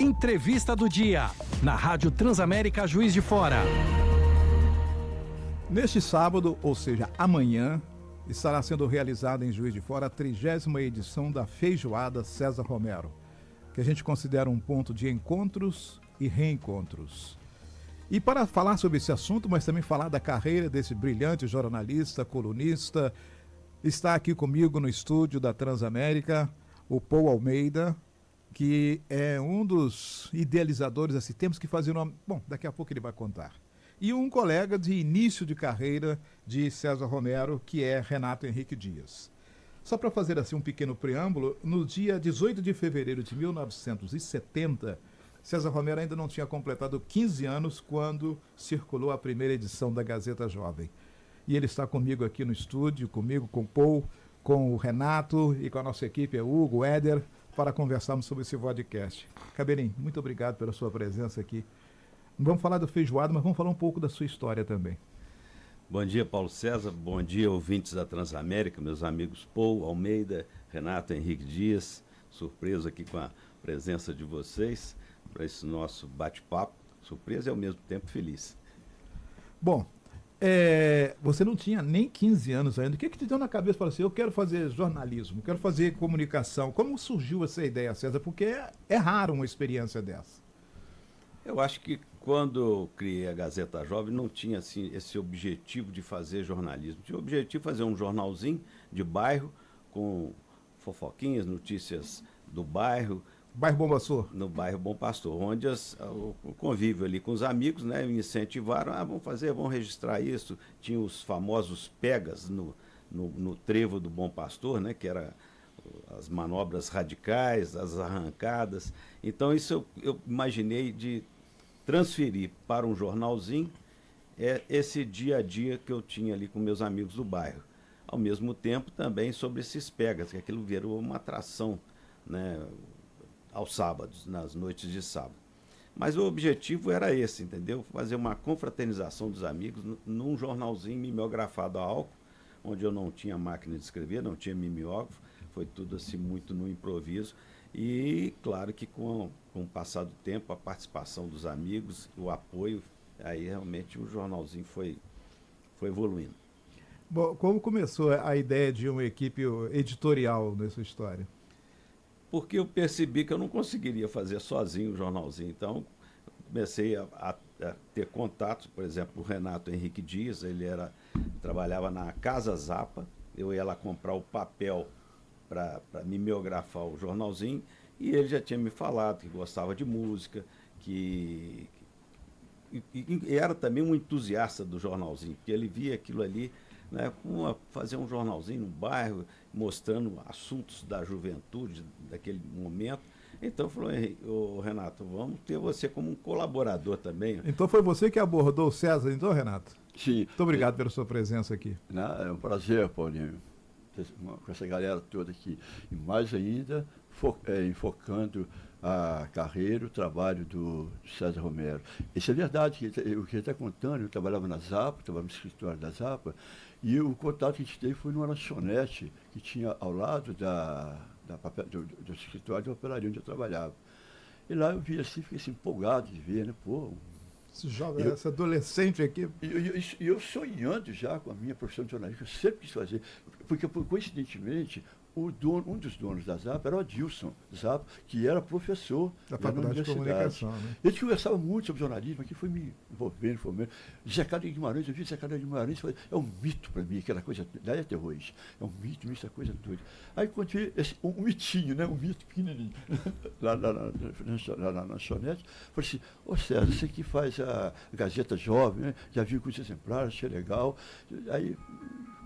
Entrevista do dia, na Rádio Transamérica Juiz de Fora. Neste sábado, ou seja, amanhã, estará sendo realizada em Juiz de Fora a 30ª edição da Feijoada César Romero, que a gente considera um ponto de encontros e reencontros. E para falar sobre esse assunto, mas também falar da carreira desse brilhante jornalista, colunista, está aqui comigo no estúdio da Transamérica o Paul Almeida, que é um dos idealizadores, assim, temos que fazer o nome... Bom, daqui a pouco ele vai contar. E um colega de início de carreira de César Romero, que é Renato Henrique Dias. Só para fazer assim um pequeno preâmbulo, no dia 18 de fevereiro de 1970, César Romero ainda não tinha completado 15 anos quando circulou a primeira edição da Gazeta Jovem. E ele está comigo aqui no estúdio, comigo, com o Paul, com o Renato e com a nossa equipe, é o Hugo, o Éder, para conversarmos sobre esse podcast. Cabelinho, muito obrigado pela sua presença aqui. Vamos falar do Feijoada, mas vamos falar um pouco da sua história também. Bom dia, Paulo César. Bom dia, ouvintes da Transamérica, meus amigos Paul Almeida, Renato Henrique Dias. Surpreso aqui com a presença de vocês para esse nosso bate-papo. Surpresa e ao mesmo tempo feliz. Bom, você não tinha nem 15 anos ainda. O que te deu na cabeça? Falou assim, eu quero fazer jornalismo, quero fazer comunicação. Como surgiu essa ideia, César? Porque é raro uma experiência dessa. Eu acho que quando eu criei a Gazeta Jovem não tinha assim, esse objetivo de fazer jornalismo. Tinha o objetivo de fazer um jornalzinho de bairro com fofoquinhas, notícias do bairro. Bairro Bom Pastor? No bairro Bom Pastor, onde o convívio ali com os amigos, né, me incentivaram, vamos registrar isso. Tinha os famosos pegas no trevo do Bom Pastor, né, que era as manobras radicais, as arrancadas. Então isso eu imaginei de transferir para um jornalzinho esse dia a dia que eu tinha ali com meus amigos do bairro. Ao mesmo tempo também sobre esses pegas, que aquilo virou uma atração, né, aos sábados, nas noites de sábado. Mas o objetivo era esse, entendeu? Fazer uma confraternização dos amigos num jornalzinho mimeografado a álcool, onde eu não tinha máquina de escrever, não tinha mimeógrafo, foi tudo assim muito no improviso. E claro que com o passar do tempo, a participação dos amigos, o apoio, aí realmente o jornalzinho foi evoluindo. Bom, como começou a ideia de uma equipe editorial nessa história? Porque eu percebi que eu não conseguiria fazer sozinho o jornalzinho. Então, comecei a ter contatos, por exemplo, o Renato Henrique Dias, ele trabalhava na Casa Zapa, eu ia lá comprar o papel para mimeografar o jornalzinho, e ele já tinha me falado que gostava de música, e era também um entusiasta do jornalzinho, porque ele via aquilo ali, né, fazer um jornalzinho no bairro, mostrando assuntos da juventude daquele momento. Então falou, Renato, vamos ter você como um colaborador também. Então foi você que abordou o César, então, Renato? Sim. Muito obrigado pela sua presença aqui. É um prazer, Paulinho, com essa galera toda aqui. E mais ainda, enfocando a carreira, o trabalho do César Romero. Isso é verdade, o que ele está contando, eu trabalhava na Zapa, trabalhava no escritório da Zapa, e o contato que a gente teve foi numa lanchonete que tinha ao lado do escritório de papelaria onde eu trabalhava. E lá eu vi assim, fiquei assim, empolgado de ver, né? Pô, esse adolescente aqui. E eu sonhando já com a minha profissão de jornalista, eu sempre quis fazer, porque coincidentemente um dos donos da Zapa era o Adilson Zapa, que era professor da Faculdade de Comunicação. Né? Ele conversava muito sobre jornalismo, aqui foi me envolvendo. Zé Carlos de Guimarães, eu vi Zé Carlos de Guimarães, é um mito para mim, aquela coisa, daí até hoje, é um mito, essa coisa doida. Aí encontrei um mitinho, né, um mito pequenininho, lá na lanchonete, falei assim, César, você que faz a Gazeta Jovem, né, já vi com os exemplares, achei legal, aí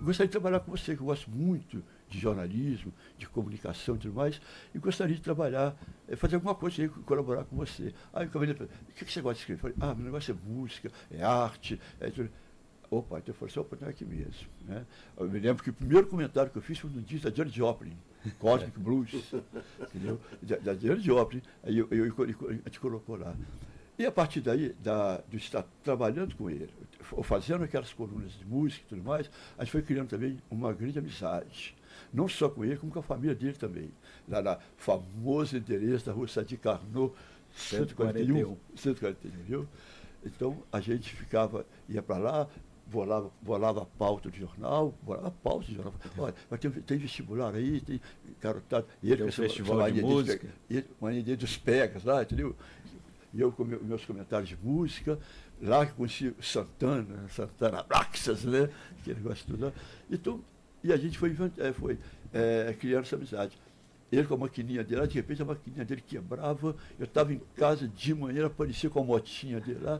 gostaria de trabalhar com você, que eu gosto muito de jornalismo, de comunicação e tudo mais, e gostaria de trabalhar, fazer alguma coisa aí, colaborar com você. Aí o cabelo falou, o que você gosta de escrever? Eu falei, meu negócio é música, é arte, tudo. Opa, então eu falei, opa, não é aqui mesmo. Né? Eu me lembro que o primeiro comentário que eu fiz foi no disco da Janis Joplin, Cosmic Blues, entendeu? Da Janis Joplin, aí a gente colocou lá. E a partir daí, de estar trabalhando com ele, fazendo aquelas colunas de música e tudo mais, a gente foi criando também uma grande amizade. Não só com ele, como com a família dele também. Lá na famoso endereço da rua Sadi Carnot, 141. 141, viu? Então, a gente ia para lá, bolava a pauta do jornal, Olha, mas tem vestibular aí, tem garotado. E ele tem um com festival de música. Uma ideia dos pegas lá, entendeu? E eu com meus comentários de música, lá que conheci o Santana Braxas, né? Aquele negócio tudo lá. Então, e a gente foi criando essa amizade. Ele com a maquininha dele lá, de repente a maquininha dele quebrava, eu estava em casa de manhã, aparecia com a motinha dele lá,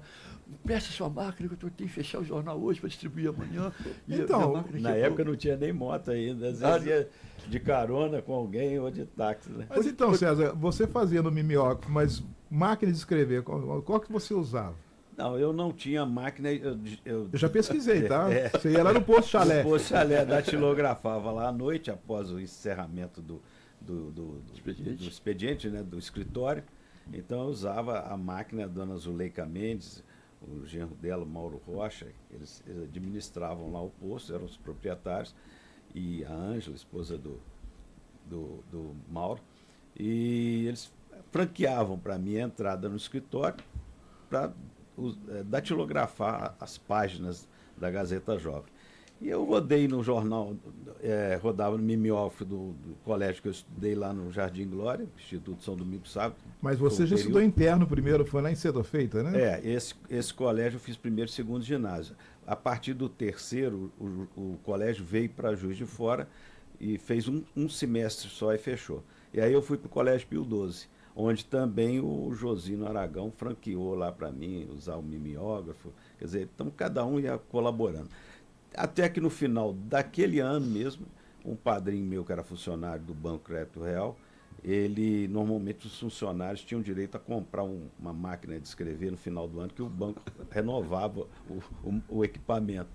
peça sua máquina que eu tenho que fechar o jornal hoje para distribuir amanhã. Então, na época não tinha nem moto ainda, às vezes ia de carona com alguém ou de táxi. Né? Mas então, César, você fazia no mimeógrafo, mas máquina de escrever, qual que você usava? Não, eu não tinha máquina. Eu já pesquisei, tá? Você ia lá no Posto Chalé. No Posto Chalé, datilografava lá à noite, após o encerramento do expediente, né, do escritório. Então eu usava a máquina da dona Zuleika Mendes, o genro dela, o Mauro Rocha, eles administravam lá o posto, eram os proprietários, e a Ângela, esposa do Mauro, e eles franqueavam para mim a entrada no escritório para datilografar as páginas da Gazeta Jovem. E eu rodei no jornal, rodava no mimeógrafo do colégio que eu estudei lá no Jardim Glória, Instituto São Domingos Sábado. Mas você já estudou interno primeiro, foi lá em Cedo Feita, né? Esse colégio eu fiz primeiro e segundo ginásio. A partir do terceiro, o colégio veio para Juiz de Fora e fez um semestre só e fechou. E aí eu fui para o Colégio Pio XII, onde também o Josino Aragão franqueou lá para mim, usar o mimeógrafo. Quer dizer, então cada um ia colaborando. Até que no final daquele ano mesmo, um padrinho meu que era funcionário do Banco Crédito Real, normalmente os funcionários tinham direito a comprar uma máquina de escrever no final do ano, que o banco renovava o equipamento.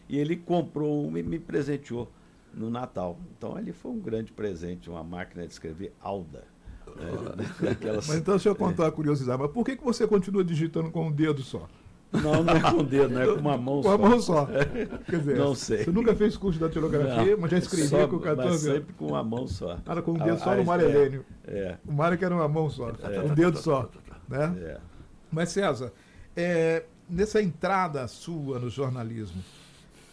E ele comprou uma e me presenteou no Natal. Então ali foi um grande presente, uma máquina de escrever Alda. Mas então, se eu contar a curiosidade, mas por que você continua digitando com um dedo só? Não é com o dedo, não é com uma mão só. Com a mão só. Quer dizer, não sei. Você nunca fez curso de datilografia, mas já escrevia com 14 anos. Sempre com uma mão só. Era com um dedo só no Mário Helênio. O Mário que era uma mão só, um dedo só. Né? Mas, César, nessa entrada sua no jornalismo,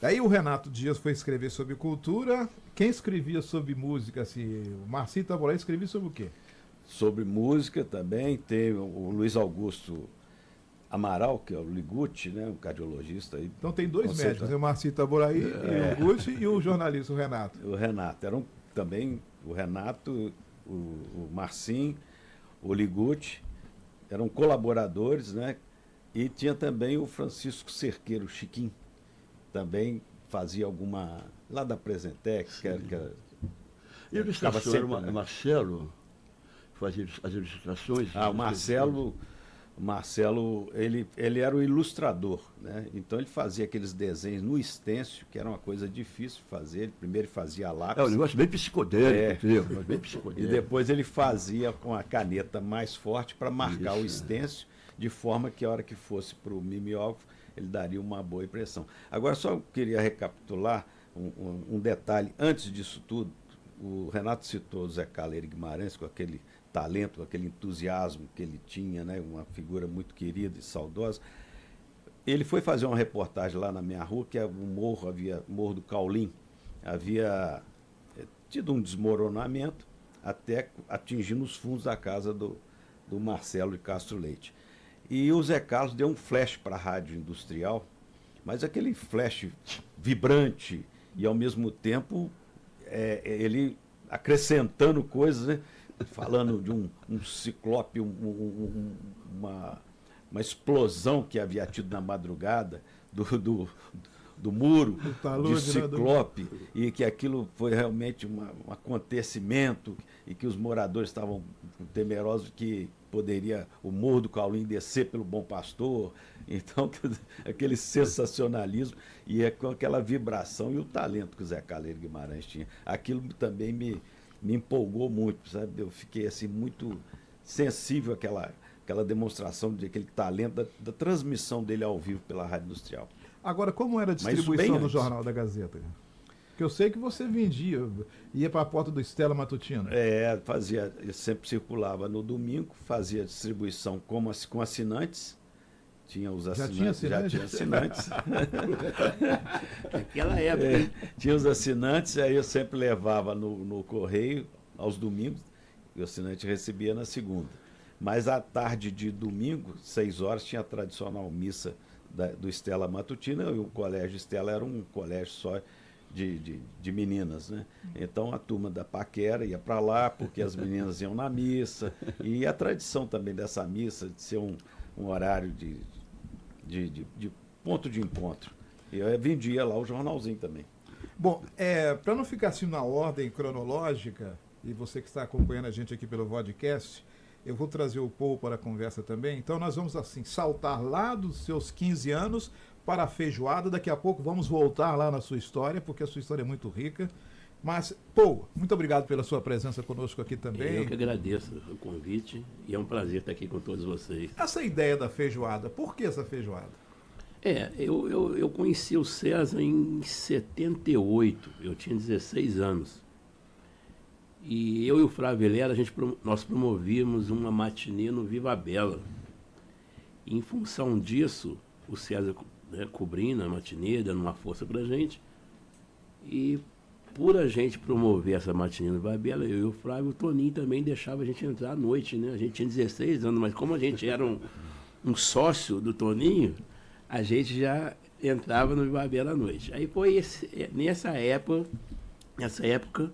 aí o Renato Dias foi escrever sobre cultura. Quem escrevia sobre música? Assim, o Marcinho Taboré escrevia sobre o quê? Sobre música também. Teve o Luiz Augusto Amaral, que é o Ligutti, né, um cardiologista. Aí, então tem dois médicos, o Marcinho Taboraí, e o Gucci, e o jornalista, o Renato. O Renato. Eram também o Renato, o Marcinho, o Ligutti, eram colaboradores, né? E tinha também o Francisco Cerqueiro, Chiquinho, também fazia alguma... lá da Presentex, que era... E o ilustrador Marcelo fazia as ilustrações? O Marcelo, ele era o ilustrador, né? Então ele fazia aqueles desenhos no stencil, que era uma coisa difícil de fazer. Ele primeiro fazia a lápis. Um negócio bem psicodélico, bem psicodélico. E depois ele fazia com a caneta mais forte para marcar o stencil, de forma que a hora que fosse para o mimeógrafo, ele daria uma boa impressão. Agora, só queria recapitular um detalhe. Antes disso tudo, o Renato citou o Zé Caleiro Guimarães com aquele talento, aquele entusiasmo que ele tinha, né? Uma figura muito querida e saudosa. Ele foi fazer uma reportagem lá na minha rua, que é o Morro do Caulim, havia tido um desmoronamento até atingindo os fundos da casa do Marcelo de Castro Leite. E o Zé Carlos deu um flash para a rádio industrial, mas aquele flash vibrante e ao mesmo tempo ele acrescentando coisas, né? Falando de um ciclope, uma explosão que havia tido na madrugada do muro de ciclope, e que aquilo foi realmente um acontecimento e que os moradores estavam temerosos que poderia o Morro do Caulim descer pelo Bom Pastor. Então, aquele sensacionalismo e com aquela vibração e o talento que o Zé Caleiro Guimarães tinha. Aquilo também me empolgou muito, sabe? Eu fiquei assim muito sensível àquela demonstração de aquele talento da transmissão dele ao vivo pela Rádio Industrial. Agora, como era a distribuição do Jornal da Gazeta? Porque eu sei que você vendia, ia para a porta do Stella Matutina. Eu sempre circulava no domingo, fazia distribuição com assinantes. Tinha os assinantes. Já tinha assinantes. Naquela época. Tinha os assinantes, aí eu sempre levava no correio aos domingos, e o assinante recebia na segunda. Mas à tarde de domingo, 6 horas, tinha a tradicional missa do Stella Matutina, e o Colégio Stella era um colégio só de meninas, né? Então a turma da paquera ia para lá, porque as meninas iam na missa, e a tradição também dessa missa de ser um horário de ponto de encontro. E eu vendia lá o jornalzinho também. Bom, para não ficar assim na ordem cronológica, e você que está acompanhando a gente aqui pelo podcast, eu vou trazer o Paul para a conversa também. Então nós vamos assim saltar lá dos seus 15 anos para a feijoada. Daqui a pouco vamos voltar lá na sua história, porque a sua história é muito rica. Mas, Paul, muito obrigado pela sua presença conosco aqui também. Eu que agradeço o convite e é um prazer estar aqui com todos vocês. Essa ideia da feijoada, por que essa feijoada? Eu conheci o César em 78, eu tinha 16 anos. E eu e o Flávio Velera, nós promovíamos uma matinê no Viva Bela. E, em função disso, o César, né, cobrindo a matinê, dando uma força pra gente. E por a gente promover essa matinê no Viva Bela, eu e o Flávio, o Toninho também deixava a gente entrar à noite, né? A gente tinha 16 anos, mas como a gente era um sócio do Toninho, a gente já entrava no Viva Bela à noite. Aí foi nessa época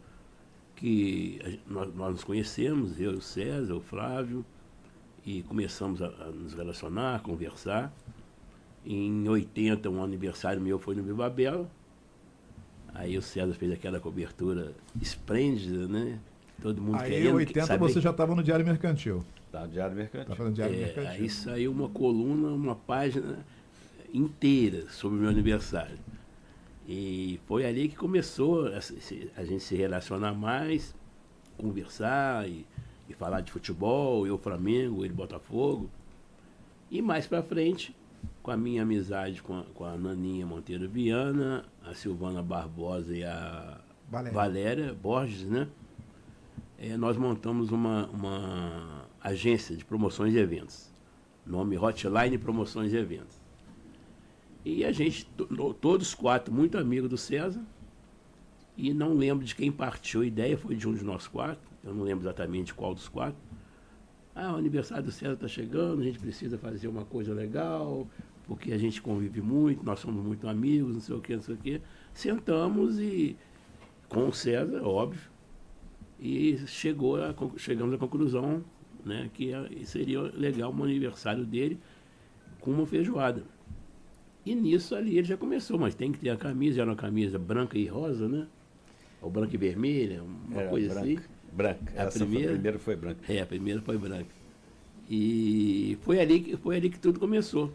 que nós nos conhecemos, eu e o César, o Flávio, e começamos a nos relacionar, a conversar. Em 80, um aniversário meu foi no Viva Bela. Aí o César fez aquela cobertura esplêndida, né? Todo mundo aí, querendo em 80 saber. você já estava no Diário Mercantil. Tá, Diário Mercantil. Tá fazendo Diário Mercantil. Aí saiu uma coluna, uma página inteira sobre o meu aniversário. E foi ali que começou a gente se relacionar mais, conversar e falar de futebol, eu Flamengo, ele Botafogo. E mais pra frente, com a minha amizade com a Naninha Monteiro Viana, a Silvana Barbosa e a Valéria Borges, né? Nós montamos uma agência de promoções e eventos. Nome Hotline Promoções e Eventos. E a gente, todos 4, muito amigos do César, e não lembro de quem partiu a ideia, foi de um de nós 4, eu não lembro exatamente qual dos 4. O aniversário do César está chegando, a gente precisa fazer uma coisa legal, porque a gente convive muito, nós somos muito amigos, não sei o que. Sentamos e, com o César, óbvio, e chegamos à conclusão, né, que seria legal um aniversário dele com uma feijoada. E nisso ali ele já começou, mas tem que ter a camisa, era uma camisa branca e rosa, né? Ou branca e vermelha, uma coisa branca, assim. Branca. A primeira foi branca. A primeira foi branca. E foi ali que tudo começou.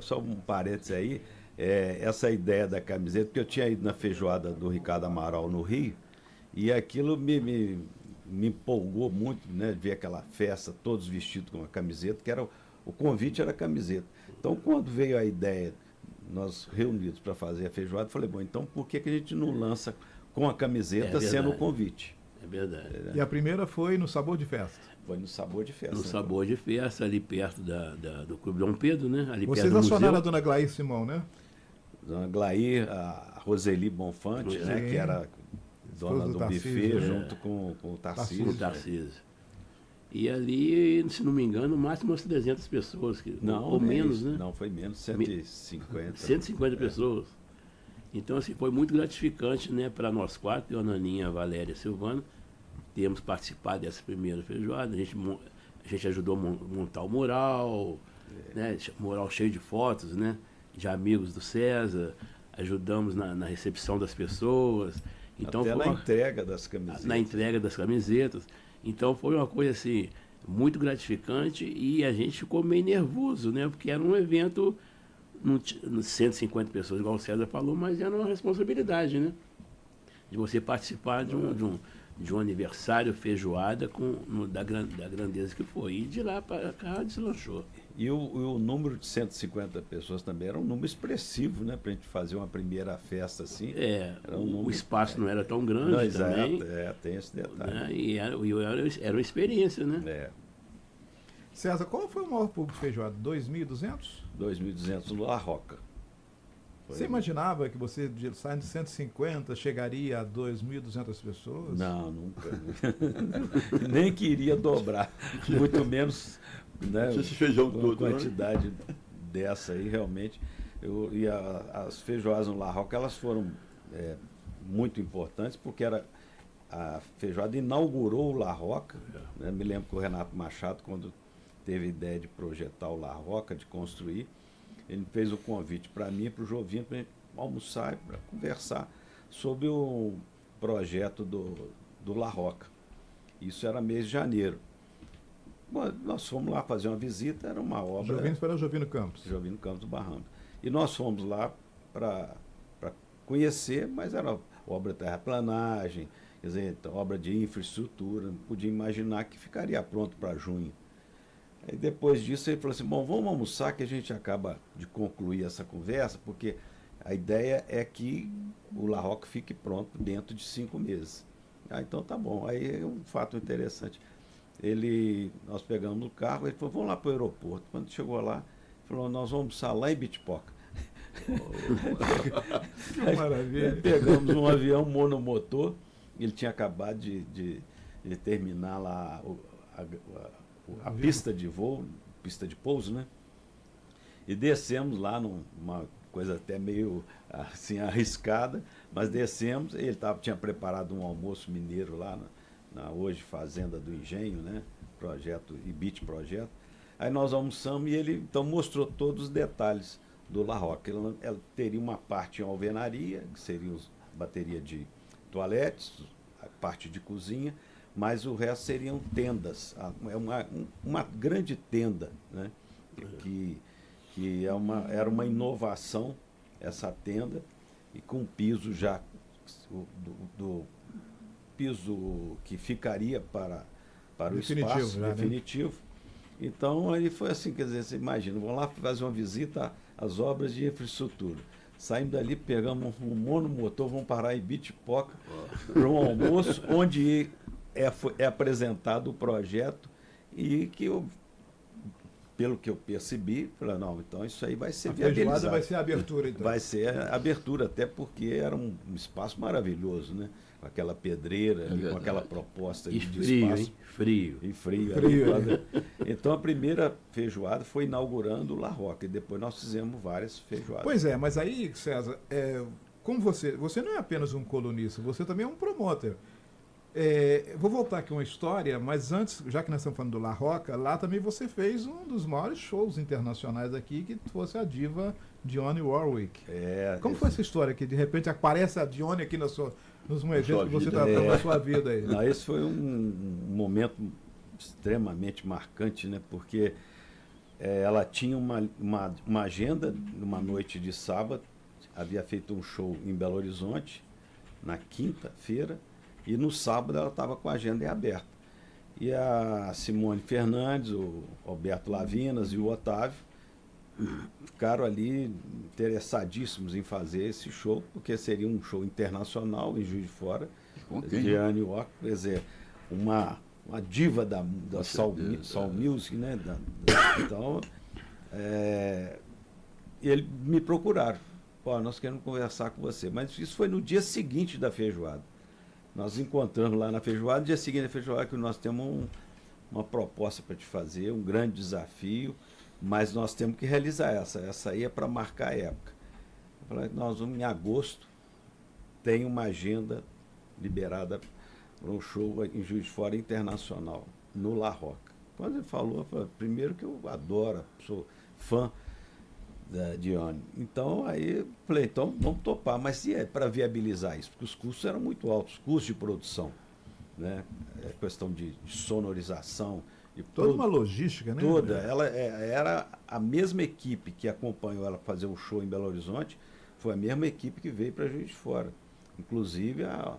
Só um parênteses aí, essa ideia da camiseta, porque eu tinha ido na feijoada do Ricardo Amaral no Rio, e aquilo me empolgou muito, né? Ver aquela festa, todos vestidos com a camiseta, que o convite era a camiseta. Então, quando veio a ideia, nós reunidos para fazer a feijoada, falei, bom, então por que a gente não lança com a camiseta sendo o convite? É verdade. E a primeira foi no Sabor de Festa. Foi no Sabor de Festa. No Sabor de Festa, ali perto do Clube Dom Pedro, né? Ali Vocês perto do acionaram museu. a dona Glair Simão, né? Dona Glair, a Roseli Bonfante, né, que era dona do buffet, junto com o Tarcísio. Com o Tarcísio. E ali, se não me engano, no máximo umas 300 pessoas. Ou menos, né? Não, foi menos, 150. 150 pessoas. Então, assim, foi muito gratificante, né, para nós 4, eu, a Naninha, a Valéria e a Silvana, termos participado dessa primeira feijoada. A gente ajudou a montar o mural, né, mural cheio de fotos, né, de amigos do César, ajudamos na recepção das pessoas. Então, até na entrega das camisetas. Na entrega das camisetas. Então foi uma coisa assim, muito gratificante e a gente ficou meio nervoso, né? Porque era um evento, 150 pessoas, igual o César falou, mas era uma responsabilidade, né? De você participar de de um aniversário feijoada da grandeza que foi. E de lá para cá deslanchou. E o número de 150 pessoas também era um número expressivo, né? Para a gente fazer uma primeira festa assim. Era o espaço não era tão grande Não, também. exato, tem esse detalhe. Né? E era uma experiência, né? É, César, qual foi o maior público de feijoada? 2.200? 2.200 no La Roca. Você imaginava que você, saindo de 150, chegaria a 2.200 pessoas? Não, nunca. Nem queria dobrar, muito menos, né, Esse feijão uma todo, né? quantidade dessa aí, realmente. As feijoadas no La Roca, elas foram muito importantes, porque a feijoada inaugurou o La Roca. Né? Me lembro que o Renato Machado, quando teve a ideia de projetar o La Roca, de construir, ele fez o convite para mim e para o Jovino para a gente almoçar e para conversar sobre o projeto do La Roca. Isso era mês de janeiro. Bom, nós fomos lá fazer uma visita, era uma obra... Jovino para o Jovino Campos. Jovino Campos do Barranco. E nós fomos lá para conhecer, mas era obra de terraplanagem, quer dizer, então, obra de infraestrutura, não podia imaginar que ficaria pronto para junho. Aí depois disso ele falou assim, bom, vamos almoçar que a gente acaba de concluir essa conversa, porque a ideia é que o La Roca fique pronto dentro de 5 meses. Ah, então tá bom. Aí é um fato interessante. Nós pegamos o carro, ele falou, vamos lá para o aeroporto. Quando chegou lá, ele falou, nós vamos almoçar lá em Bitpoca. Que maravilha. Aí pegamos um avião monomotor, ele tinha acabado de terminar lá a pista de voo, pista de pouso, né? E descemos lá numa coisa até meio assim arriscada, mas descemos, ele tinha preparado um almoço mineiro lá na hoje Fazenda do Engenho, né? Projeto Ibit Projeto. Aí nós almoçamos e ele então mostrou todos os detalhes do La Roca. Ela teria uma parte em alvenaria, que seria a bateria de toaletes, a parte de cozinha, mas o resto seriam tendas. É uma grande tenda, né? Que era uma inovação, essa tenda, e com piso já, do piso que ficaria para o Definitivo, espaço já, né? definitivo. Então, ele foi assim, quer dizer, você imagina, vamos lá fazer uma visita às obras de infraestrutura. Saímos dali, pegamos um monomotor, vamos parar em Bitpoca para um almoço, onde é apresentado o projeto e que pelo que eu percebi, falei, não, então isso aí vai ser viabilizado. A feijoada vai ser a abertura, então. Vai ser a abertura, até porque era um espaço maravilhoso, né? Com aquela pedreira, ali, com aquela proposta E de frio, espaço. hein? Frio. E frio. Frio, ali, então a primeira feijoada foi inaugurando o La Roca, e depois nós fizemos várias feijoadas. Pois é, mas aí, César, como você não é apenas um colunista, você também é um promotor. Vou voltar aqui uma história, mas antes, já que nós estamos falando do La Roca, lá também você fez um dos maiores shows internacionais aqui, que fosse a diva Dionne Warwick. Como foi essa história que de repente aparece a Dionne aqui nos eventos que você está tendo na sua vida aí? Não, esse foi um momento extremamente marcante, né? Porque ela tinha uma agenda, numa noite de sábado, havia feito um show em Belo Horizonte, na quinta-feira, e no sábado ela estava com a agenda em aberta. E a Simone Fernandes, o Alberto Lavinas e o Otávio ficaram ali interessadíssimos em fazer esse show, porque seria um show internacional em Juiz de Fora, de Anne Walker, quer dizer, uma diva da Soul Music, né? Então, eles me procuraram. Pô, nós queremos conversar com você. Mas isso foi no dia seguinte da feijoada. Nós encontramos lá na feijoada, no dia seguinte da feijoada, que nós temos uma proposta para te fazer, um grande desafio, mas nós temos que realizar essa. Essa aí é para marcar a época. Eu falei, nós vamos em agosto, tem uma agenda liberada para um show em Juiz de Fora internacional, no La Roca. Quando ele falou, eu falei, primeiro que eu adoro, sou fã da Dionne. Então, aí falei, então vamos topar. Mas se é para viabilizar isso, porque os custos eram muito altos, custos de produção, né? Questão de sonorização. E toda uma logística, né? Toda. Ela era a mesma equipe que acompanhou ela fazer o show em Belo Horizonte, foi a mesma equipe que veio para Juiz de Fora. Inclusive, a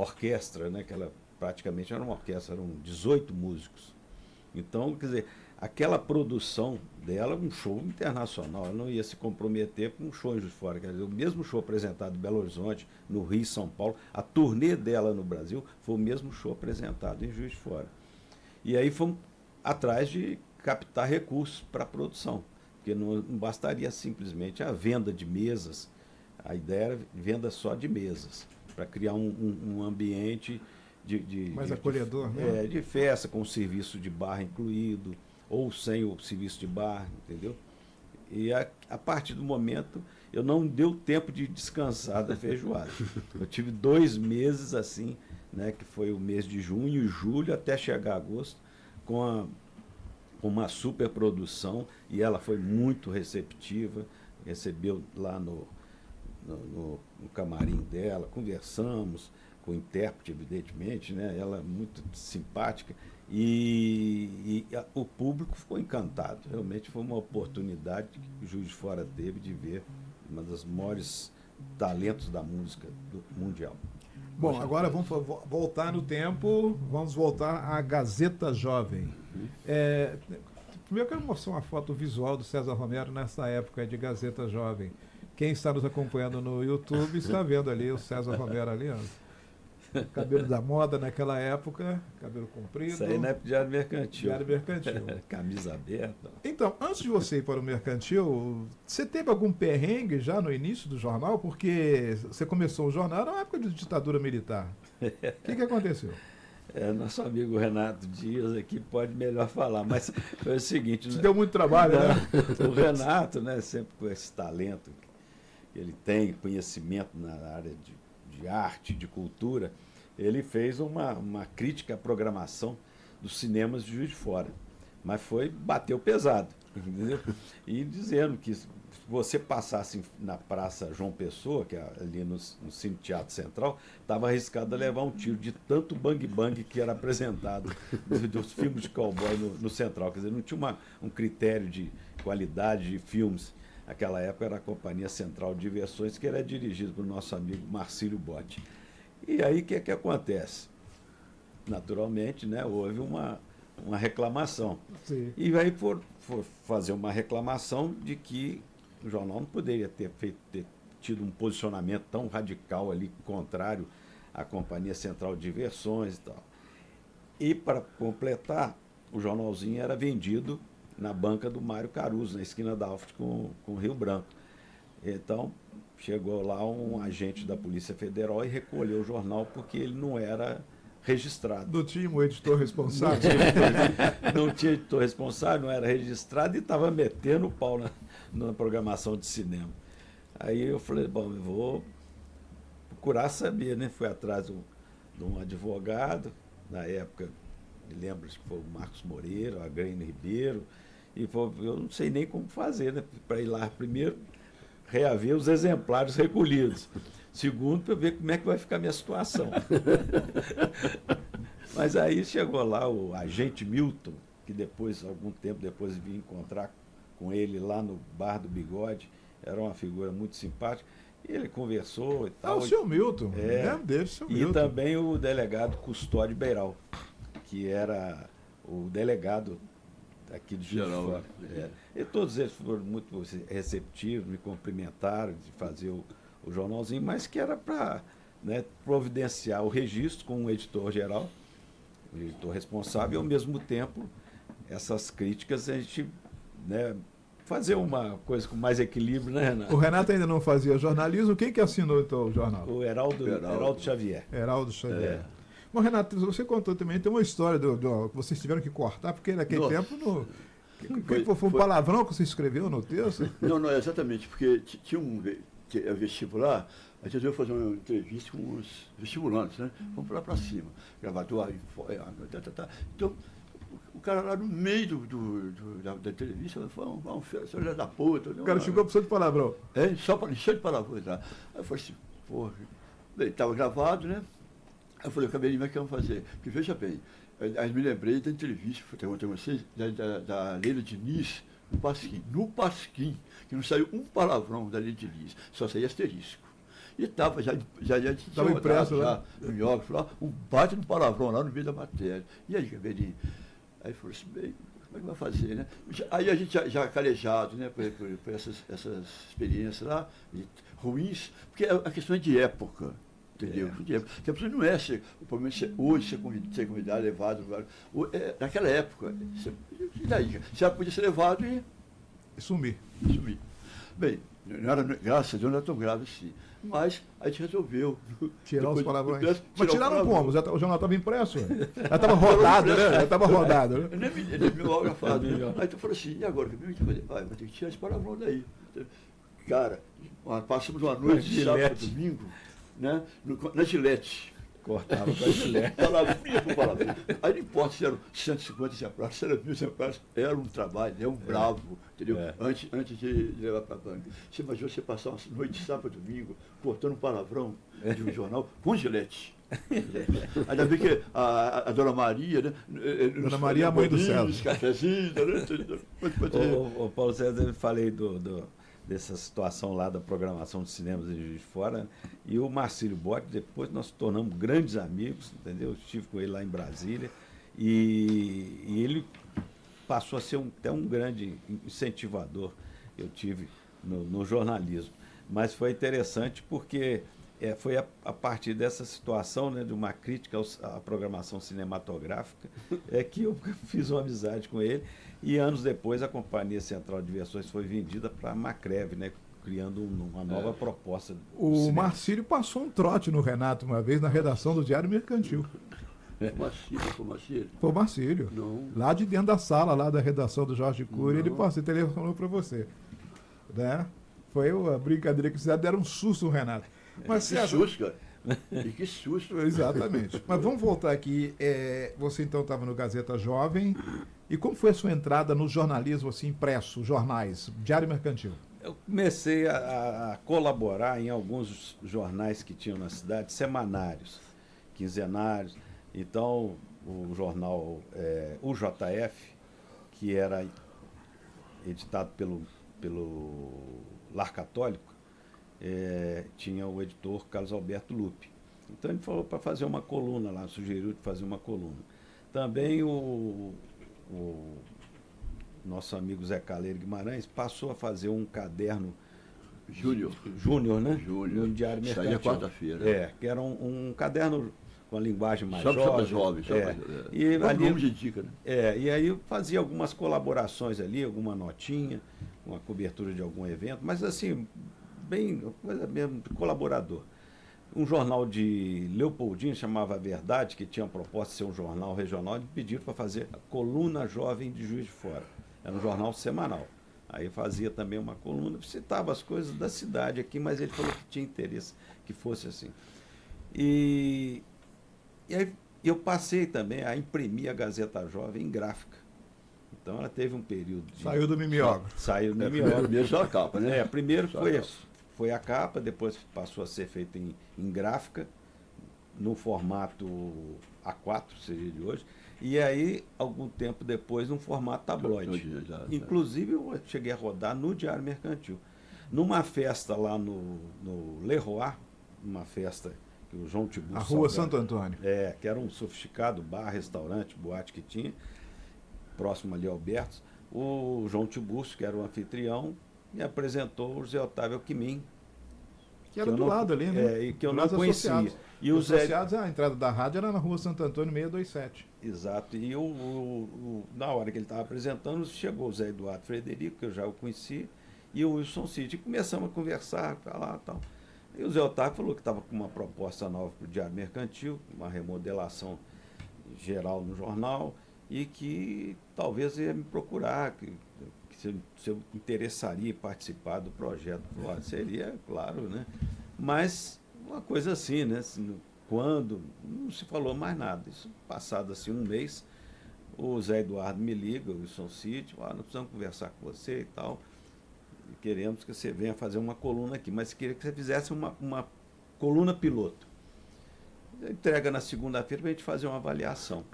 orquestra, né, que ela praticamente era uma orquestra, eram 18 músicos. Então, quer dizer, aquela produção dela, um show internacional, ela não ia se comprometer com um show em Juiz de Fora. Quer dizer, o mesmo show apresentado em Belo Horizonte, no Rio e São Paulo, a turnê dela no Brasil foi o mesmo show apresentado em Juiz de Fora. E aí fomos atrás de captar recursos para a produção, porque não bastaria simplesmente a venda de mesas, a ideia era venda só de mesas, para criar um ambiente mais acolhedor, né? De festa, com o serviço de bar incluído, ou sem o serviço de bar, entendeu? E a partir do momento, eu não deu tempo de descansar da feijoada. Eu tive 2 meses assim, né, que foi o mês de junho e julho, até chegar agosto, com uma super produção, e ela foi muito receptiva, recebeu lá no camarim dela, conversamos com o intérprete, evidentemente, né? Ela muito simpática, e o público ficou encantado. Realmente foi uma oportunidade que o Juiz de Fora teve de ver uma das maiores talentos da música mundial. Bom, agora vamos voltar no tempo, vamos voltar à Gazeta Jovem. Primeiro eu quero mostrar uma foto visual do César Romero nessa época de Gazeta Jovem. Quem está nos acompanhando no YouTube está vendo ali o César Romero ali, ó. Cabelo da moda naquela época, cabelo comprido. Isso aí não é Diário Mercantil. Diário Mercantil. Camisa aberta. Então, antes de você ir para o Mercantil, você teve algum perrengue já no início do jornal? Porque você começou o jornal na época de ditadura militar. O que aconteceu? Nosso amigo Renato Dias aqui pode melhor falar, mas foi o seguinte... Te deu muito trabalho, né? O Renato, né, sempre com esse talento que ele tem, conhecimento na área de arte, de cultura, ele fez uma crítica à programação dos cinemas de Juiz de Fora, mas bateu pesado, entendeu? E dizendo que se você passasse na Praça João Pessoa, que é ali no Cine Teatro Central, estava arriscado a levar um tiro de tanto bang-bang que era apresentado dos filmes de cowboy no Central. Quer dizer, não tinha um critério de qualidade de filmes. Naquela época era a Companhia Central de Diversões, que era dirigida pelo nosso amigo Marcílio Botti. E aí o que acontece? Naturalmente, né, houve uma reclamação. Sim. E aí for fazer uma reclamação de que o jornal não poderia ter tido um posicionamento tão radical ali, contrário à Companhia Central de Diversões e tal. E para completar, o jornalzinho era vendido na banca do Mário Caruso, na esquina da Alfred com o Rio Branco. Então, chegou lá um agente da Polícia Federal e recolheu o jornal porque ele não era registrado. Não tinha um editor responsável? Não tinha editor responsável, não era registrado e estava metendo o pau na programação de cinema. Aí eu falei, bom, eu vou procurar saber, né? Fui atrás de um advogado, na época, me lembro que foi o Marcos Moreira, a Graine Ribeiro, e eu não sei nem como fazer, né? Para ir lá primeiro, reaver os exemplares recolhidos. Segundo, para ver como é que vai ficar a minha situação. Mas aí chegou lá o agente Milton, que algum tempo depois, vim encontrar com ele lá no Bar do Bigode. Era uma figura muito simpática. E ele conversou e tal. O seu Milton. Deve ser o Milton. E também o delegado Custódio Beiral, que era o delegado aqui do Juiz de Fora. E todos eles foram muito receptivos, me cumprimentaram de fazer o jornalzinho, mas que era para, né, providenciar o registro com o editor geral, o editor responsável, e ao mesmo tempo essas críticas a gente, né, fazer uma coisa com mais equilíbrio, né, Renato? O Renato ainda não fazia jornalismo. Quem que assinou então o jornal? O Heraldo Xavier. Heraldo Xavier. Bom, Renato, você contou também, tem uma história que vocês tiveram que cortar, porque naquele tempo foi um palavrão que você escreveu no texto? Não, exatamente, porque tinha que é vestibular, a gente resolveu fazer uma entrevista com os vestibulantes, né? Vamos lá para cima, gravador, Então, o cara lá no meio da entrevista falou, vamos, filho da puta. O cara chegou a precisar de palavrão. Só para encher de palavrão. Tá? Aí eu falei assim, porra, estava gravado, né? Aí eu falei, Cabelinho, como é que vamos fazer? Porque veja bem, aí me lembrei da entrevista que eu contei a vocês, da Leila Diniz, no Pasquim, que não saiu um palavrão da Leila Diniz, só saía asterisco. E estava, já Tava impresso, já no biógrafo lá, um baita de um palavrão lá no meio da matéria. E aí, Caveirinho? Aí falou assim, bem, como é que vai fazer, né? Aí a gente já calejado, né, por essas experiências lá, ruins, porque a questão é de época. Entendeu? Que a pessoa não é o problema é hoje ser convidado, levado. Naquela época, e daí? Você já podia ser levado e Sumir. sumir. Bem, graças a Deus não era tão grave assim. Mas a gente resolveu. Tirar os palavrões. Mas Mas tiraram como? O jornal estava impresso? Já estava rodado, né? Já estava rodado, né? Ele é biografado. Aí tu falou assim, e agora? O que a gente vai fazer? Vai ter que tirar esse palavrão daí. Cara, passamos uma noite de sábado, domingo, né, na Gillette. Cortava com a Gillette. Palavrinha por palavrinha. Aí não importa se eram 150 exemplares, se eram 1000 exemplares, era um trabalho, é um bravo, entendeu? Antes de levar para a banca. Você imagina você passar uma noite de sábado, domingo, cortando um palavrão de um jornal com Gillette. Ainda bem que a Dona Maria, né? Dona Maria, a mãe do César. Cafezinho, né? O Paulo César, eu falei dessa situação lá da programação de cinemas em Juiz de Fora, né? E o Marcílio Botti, depois nós tornamos grandes amigos, entendeu? Eu estive com ele lá em Brasília e ele passou a ser até um grande incentivador que eu tive no jornalismo. Mas foi interessante porque foi a partir dessa situação, né, de uma crítica à programação cinematográfica, que eu fiz uma amizade com ele. E anos depois a Companhia Central de Diversões foi vendida para a Macreve, né, criando uma nova proposta. O Marcílio passou um trote no Renato uma vez na redação do Diário Mercantil. Foi o Marcílio. Não. Lá de dentro da sala, lá da redação do Jorge Cury, ele passou, telefonou para você. Né? Foi uma brincadeira que fizeram, deram um susto no Renato. Mas, que susto, cara. E que susto. Exatamente. Mas vamos voltar aqui. Você então estava no Gazeta Jovem. E como foi a sua entrada no jornalismo assim, impresso, jornais, Diário Mercantil? Eu comecei a colaborar em alguns jornais que tinham na cidade, semanários, quinzenários. Então, o jornal UJF, que era editado pelo Lar Católico, tinha o editor Carlos Alberto Lupe. Então ele falou para fazer uma coluna lá, sugeriu de fazer uma coluna. Também o nosso amigo Zé Caleiro Guimarães passou a fazer um caderno Júnior, né? Júnior. No Diário Mercantil. Saía quarta-feira. Que era um caderno com a linguagem mais jovem. E ali, de dica, né? E aí eu fazia algumas colaborações ali, alguma notinha, uma cobertura de algum evento, mas assim, bem, coisa mesmo, colaborador. Um jornal de Leopoldina, chamava A Verdade, que tinha a proposta de ser um jornal regional, me pediram para fazer a Coluna Jovem de Juiz de Fora. Era um jornal semanal. Aí fazia também uma coluna, citava as coisas da cidade aqui, mas ele falou que tinha interesse que fosse assim. E aí eu passei também a imprimir a Gazeta Jovem em gráfica. Então ela teve um período de... Saiu do mimeógrafo. Saiu do mimeógrafo. Primeiro só a capa, né? Primeiro foi a capa, depois passou a ser feita em gráfica, no formato A4, seria de hoje, e aí, algum tempo depois, num formato tabloide. Inclusive, eu cheguei a rodar no Diário Mercantil. Numa festa lá no Leroy, uma festa que o João Tiburcio... A Rua Santo Antônio. Que era um sofisticado bar, restaurante, boate que tinha, próximo ali ao Alberto. O João Tiburcio, que era o anfitrião, me apresentou o José Otávio Alquimim. Que era do lado ali, né? E que eu não conhecia. E os associados, a entrada da rádio era na Rua Santo Antônio 627. Exato. E na hora que ele estava apresentando, chegou o Zé Eduardo Frederico, que eu já o conhecia, e o Wilson Cid. E começamos a conversar, falar e tal. E o Zé Otávio falou que estava com uma proposta nova para o Diário Mercantil, uma remodelação geral no jornal, e que talvez ia me procurar, que se eu interessaria em participar do projeto. Seria, claro, né? Mas uma coisa assim, né? Quando não se falou mais nada. Isso passado assim um mês, o Zé Eduardo me liga, o Wilson Cid, nós precisamos conversar com você e tal. E queremos que você venha fazer uma coluna aqui, mas queria que você fizesse uma coluna piloto. Entrega na segunda-feira para a gente fazer uma avaliação.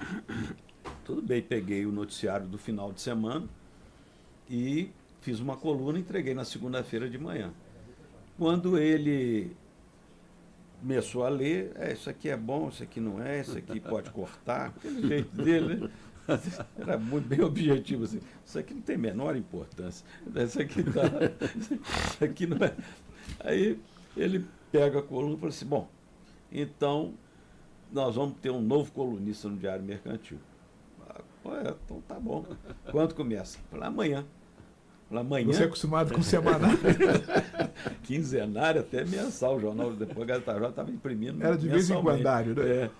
Tudo bem, peguei o noticiário do final de semana e fiz uma coluna e entreguei na segunda-feira de manhã. Quando ele começou a ler, isso aqui é bom, isso aqui não é, isso aqui pode cortar, aquele jeito dele, né? Era muito bem objetivo, assim, isso aqui não tem a menor importância, isso aqui não é. Aí ele pega a coluna e fala assim, bom, então nós vamos ter um novo colunista no Diário Mercantil. Então tá bom. Quando começa? Fala, amanhã. Amanhã. Você é acostumado com semanário. Quinzenário até mensal, o jornal, depois a Gazeta Jovem estava imprimindo. Era de vez em quando, né? É.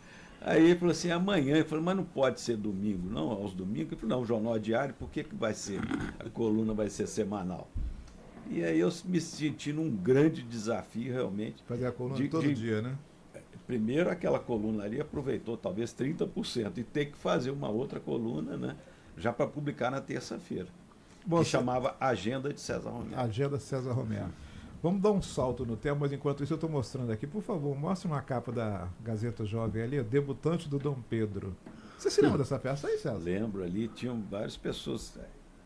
Aí ele falou assim, amanhã. Eu falei, mas não pode ser domingo, não, aos domingos. Ele falou, não, o jornal é diário, por que vai ser? A coluna vai ser semanal. E aí eu me senti num grande desafio, realmente. Fazer a coluna todo dia, né? Primeiro, aquela coluna ali aproveitou talvez 30% e ter que fazer uma outra coluna, né? Já para publicar na terça-feira. Que chamava Agenda de César Romero. Agenda César Romero. Vamos dar um salto no tempo, mas enquanto isso eu estou mostrando aqui. Por favor, mostre uma capa da Gazeta Jovem ali, debutante do Dom Pedro. Você se lembra dessa festa aí, César? Lembro, ali tinham várias pessoas.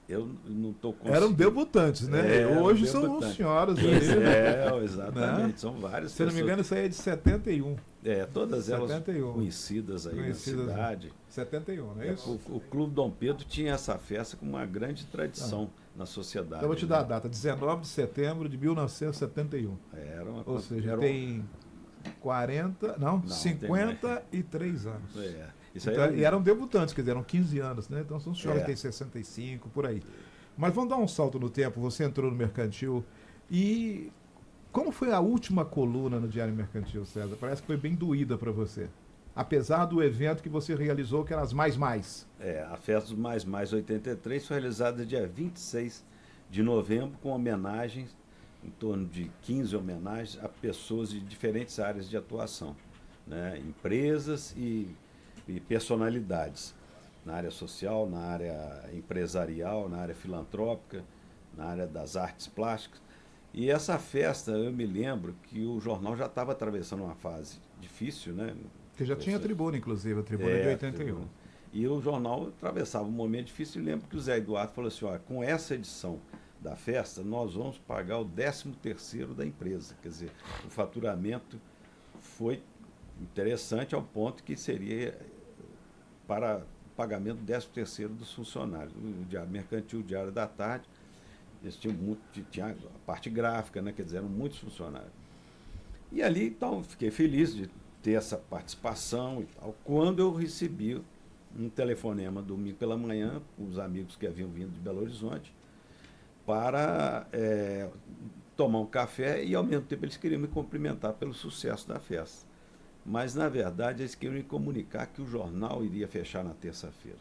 Eu não estou conseguindo. Eram debutantes, né? Hoje são senhoras ali. Exatamente, né? São várias pessoas. Se não me engano, isso aí é de 71. Todas elas 71. Conhecidas aí na cidade. 71, não é isso? O Clube Dom Pedro tinha essa festa com uma grande tradição na sociedade. Eu vou te dar a data, 19 de setembro de 1971. Ou seja, tem 53 anos. Então, e eram debutantes, quer dizer, eram 15 anos, né? Então são senhoras que têm 65, por aí. Mas vamos dar um salto no tempo, você entrou no Mercantil e como foi a última coluna no Diário Mercantil, César? Parece que foi bem doída para você. Apesar do evento que você realizou, que era as Mais Mais. A festa dos Mais Mais 83 foi realizada dia 26 de novembro, com homenagens, em torno de 15 homenagens a pessoas de diferentes áreas de atuação, né? Empresas e personalidades, na área social, na área empresarial, na área filantrópica, na área das artes plásticas. E essa festa, eu me lembro que o jornal já estava atravessando uma fase difícil, né? Que já tinha a tribuna, inclusive, a tribuna de 81. E o jornal atravessava um momento difícil. E lembro que o Zé Eduardo falou assim, olha, com essa edição da festa, nós vamos pagar o 13º da empresa. Quer dizer, o faturamento foi interessante ao ponto que seria para o pagamento do 13º dos funcionários. O Diário Mercantil, o Diário da Tarde, eles tinha a parte gráfica, né? Quer dizer, eram muitos funcionários. E ali, então, fiquei feliz de ter essa participação e tal. Quando eu recebi um telefonema domingo pela manhã, com os amigos que haviam vindo de Belo Horizonte, para tomar um café e, ao mesmo tempo, eles queriam me cumprimentar pelo sucesso da festa. Mas, na verdade, eles queriam me comunicar que o jornal iria fechar na terça-feira.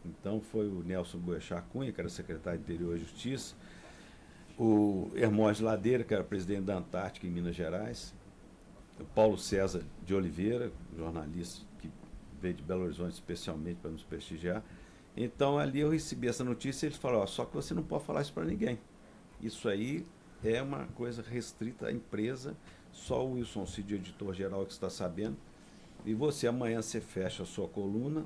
Então, foi o Nelson Boechat Cunha, que era secretário de Interior e Justiça, o Hermógenes Ladeira, que era presidente da Antártica em Minas Gerais, o Paulo César de Oliveira, jornalista que veio de Belo Horizonte especialmente para nos prestigiar. Então, ali eu recebi essa notícia e eles falaram, só que você não pode falar isso para ninguém. Isso aí é uma coisa restrita à empresa, só o Wilson Cid, editor-geral, que está sabendo. E você, amanhã, você fecha a sua coluna,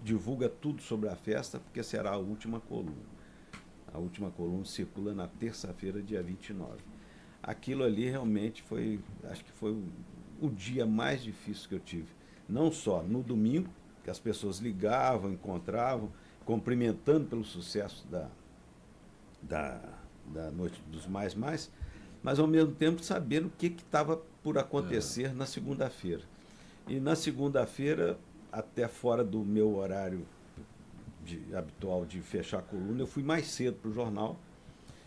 divulga tudo sobre a festa, porque será a última coluna. A última coluna circula na terça-feira, dia 29. Aquilo ali realmente foi, acho que foi o dia mais difícil que eu tive. Não só no domingo, que as pessoas ligavam, encontravam, cumprimentando pelo sucesso da Noite dos Mais Mais, mas ao mesmo tempo sabendo o que estava por acontecer na segunda-feira. E na segunda-feira, até fora do meu horário habitual de fechar a coluna, eu fui mais cedo para o jornal.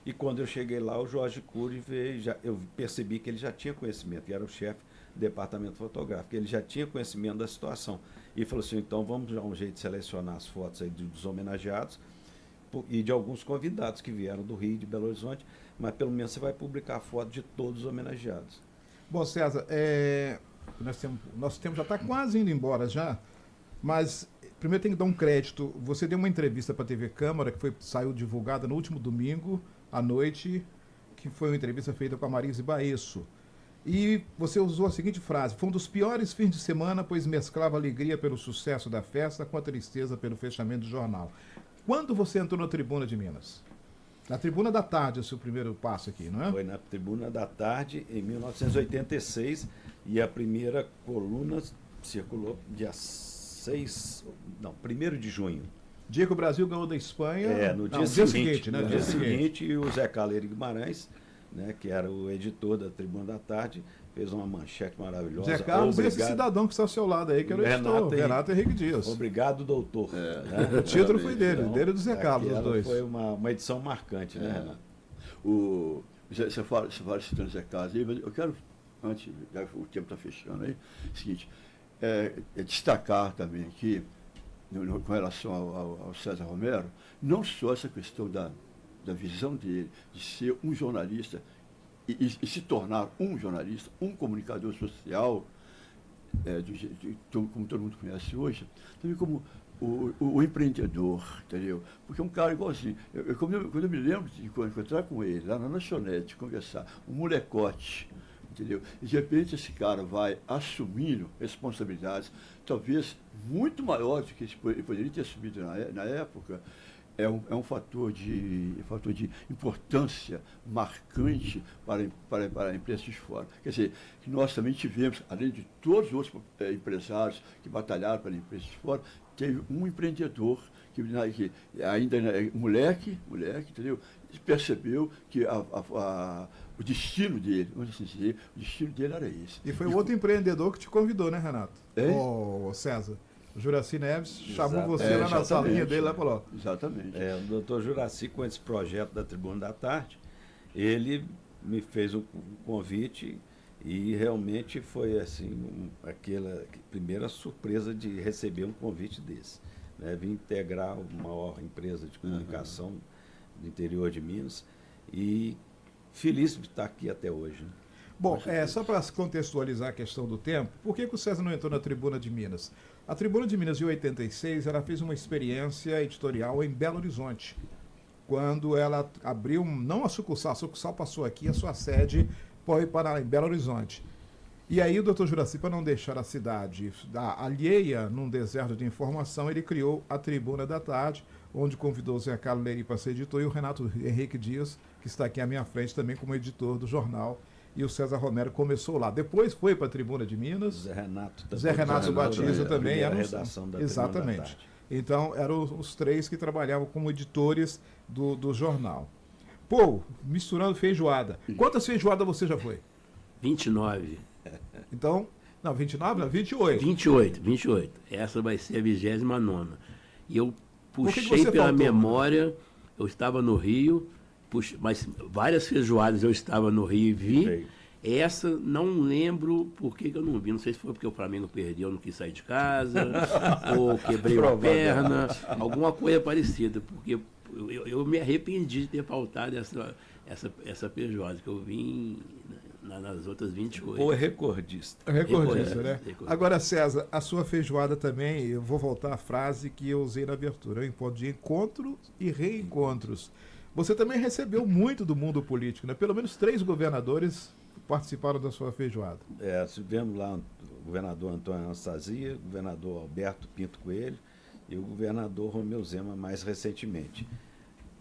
E quando eu cheguei lá, o Jorge Cury veio, eu percebi que ele já tinha conhecimento, que era o chefe do departamento fotográfico, ele já tinha conhecimento da situação. E falou assim, então vamos dar um jeito de selecionar as fotos aí dos homenageados e de alguns convidados que vieram do Rio e de Belo Horizonte, mas pelo menos você vai publicar a foto de todos os homenageados. Bom, César, nosso tempo já está quase indo embora já, mas primeiro tem que dar um crédito. Você deu uma entrevista para a TV Câmara, que saiu divulgada no último domingo à noite, que foi uma entrevista feita com a Marise Baesso. E você usou a seguinte frase: foi um dos piores fins de semana, pois mesclava alegria pelo sucesso da festa com a tristeza pelo fechamento do jornal. Quando você entrou na Tribuna de Minas? Na Tribuna da Tarde, esse é o primeiro passo aqui, não é? Foi na Tribuna da Tarde, em 1986, e a primeira coluna circulou dia 1º de junho. Dia que o Brasil ganhou da Espanha. No dia, não, seguinte, né? no dia seguinte, e o Zé Caleiro Guimarães, né, que era o editor da Tribuna da Tarde, fez uma manchete maravilhosa. Zé Carlos, esse cidadão que está ao seu lado aí, que era o editor, Renato Henrique Dias. Obrigado, doutor. O título foi dele, Então, dele e do Zé Carlos, os dois. Foi uma edição marcante, né, Renato? Você fala citando Zé Carlos aí, mas eu quero, antes, já que o tempo está fechando aí, é o seguinte, destacar também aqui, com relação ao César Romero, não só essa questão da visão dele, de ser um jornalista e se tornar um jornalista, um comunicador social, como todo mundo conhece hoje, também como o empreendedor, entendeu? Porque é um cara igualzinho. Quando eu me lembro de encontrar com ele lá na lanchonete, conversar, um molecote, entendeu? E de repente esse cara vai assumindo responsabilidades, talvez muito maiores do que ele poderia ter assumido na época. É um fator de importância marcante para a imprensa de fora. Quer dizer, que nós também tivemos, além de todos os outros empresários que batalharam pela imprensa de fora, teve um empreendedor que ainda moleque, entendeu? Percebeu que o destino dele, vamos assim dizer, o destino dele era esse. E foi o outro empreendedor que te convidou, né, Renato? Ô, César. O Juraci Neves chamou você lá na salinha dele, lá falou. Exatamente. O doutor Juraci, com esse projeto da Tribuna da Tarde, ele me fez um convite e realmente foi assim, aquela primeira surpresa de receber um convite desse. Né? Vim integrar a maior empresa de comunicação do interior de Minas e feliz de estar aqui até hoje. Né? Bom, só para contextualizar a questão do tempo, por que o César não entrou na Tribuna de Minas? A Tribuna de Minas, de 86, ela fez uma experiência editorial em Belo Horizonte, quando ela abriu, não a sucursal passou aqui, a sua sede foi para em Belo Horizonte. E aí o doutor Juraci, para não deixar a cidade alheia num deserto de informação, ele criou a Tribuna da Tarde, onde convidou o Zé Carlos Leiri para ser editor e o Renato Henrique Dias, que está aqui à minha frente também como editor do jornal. E o César Romero começou lá. Depois foi para a Tribuna de Minas. Zé Renato Batista também era redação da exatamente. Então eram os três que trabalhavam como editores do jornal. Pô, misturando feijoada. Quantas feijoadas você já foi? 29. Então, não, 29, não, 28. 28. Essa vai ser a 29ª. E eu puxei pela faltou? memória, eu estava no Rio, mas várias feijoadas eu estava no Rio e vi. Sei. Essa não lembro por que eu não vi. Não sei se foi porque o Flamengo perdeu, eu não quis sair de casa, ou quebrei uma perna, alguma coisa parecida, porque eu me arrependi de ter faltado essa feijoada que eu vim nas outras 28. Ou recordista. Recordista, né? Recordista. Agora, César, a sua feijoada também, eu vou voltar à frase que eu usei na abertura, é um encontro de encontros e reencontros. Você também recebeu muito do mundo político, né? Pelo menos 3 governadores participaram da sua feijoada. Tivemos lá o governador Antônio Anastasia, o governador Alberto Pinto Coelho e o governador Romeu Zema mais recentemente.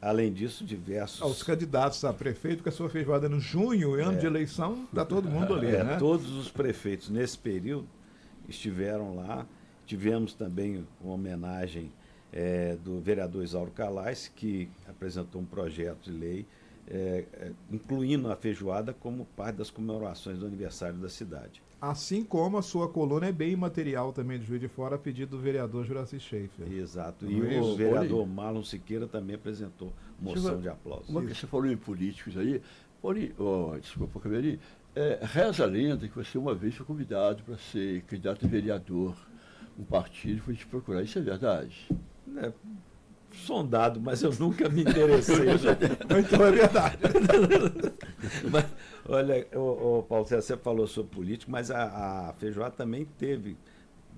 Além disso, diversos... Os candidatos a prefeito, que a sua feijoada no junho, ano de eleição, está todo mundo ali, né? Todos os prefeitos nesse período estiveram lá. Tivemos também uma homenagem do vereador Isauro Calais, que apresentou um projeto de lei incluindo a feijoada como parte das comemorações do aniversário da cidade. Assim como a sua coluna é bem imaterial também de Juiz de Fora, a pedido do vereador Juraci Schaefer. Exato. E o vereador Marlon Siqueira também apresentou moção de aplauso. Uma que você falou em políticos aí, desculpa, Cabelinho, reza a lenda que você uma vez foi convidado para ser candidato a vereador. Um partido foi te procurar, isso é verdade? Sondado, mas eu nunca me interessei. Então é verdade. Mas, olha, Paulo César, você falou sobre político, mas a feijoada também teve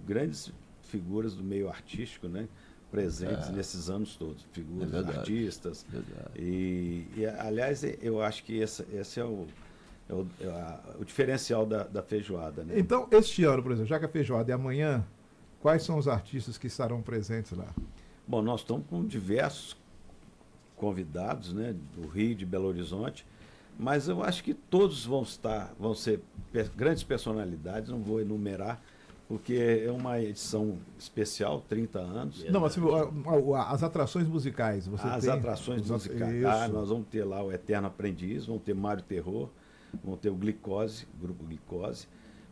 grandes figuras do meio artístico, né, presentes nesses anos todos, figuras artistas. E, aliás, eu acho que esse é o diferencial da feijoada. Né? Então, este ano, por exemplo, já que a feijoada é amanhã, quais são os artistas que estarão presentes lá? Bom, nós estamos com diversos convidados, né, do Rio, de Belo Horizonte, mas eu acho que todos vão ser grandes personalidades, não vou enumerar, porque é uma edição especial, 30 anos. Não, mas as atrações musicais, você As tem? atrações musicais. Nós vamos ter lá o Eterno Aprendiz, vamos ter Mário Terror, vamos ter o Glicose, o Grupo Glicose,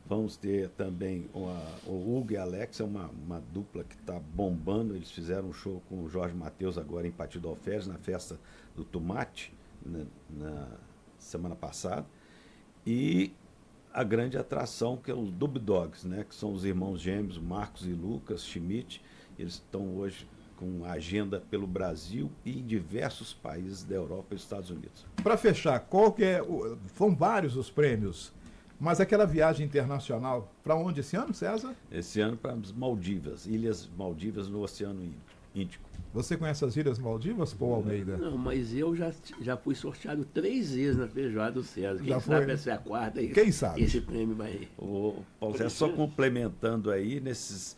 vamos ter também o Hugo e Alex, é uma dupla que está bombando. Eles fizeram um show com o Jorge Mateus agora em Pati do Alferes, na festa do Tomate, na semana passada. E a grande atração, que é os Dub Dogs, né, que são os irmãos gêmeos, Marcos e Lucas Schmidt. Eles estão hoje com agenda pelo Brasil e em diversos países da Europa e Estados Unidos. Para fechar, são vários os prêmios, mas aquela viagem internacional, para onde esse ano, César? Esse ano para as Maldivas, Ilhas Maldivas no Oceano Índico. Você conhece as Ilhas Maldivas, Paul Almeida? Não, mas eu já fui sorteado 3 vezes na feijoada do César. Quem Já sabe foi? essa é a quarta. Quem sabe? Esse prêmio vai... O Paulo Zé, só complementando aí, nesses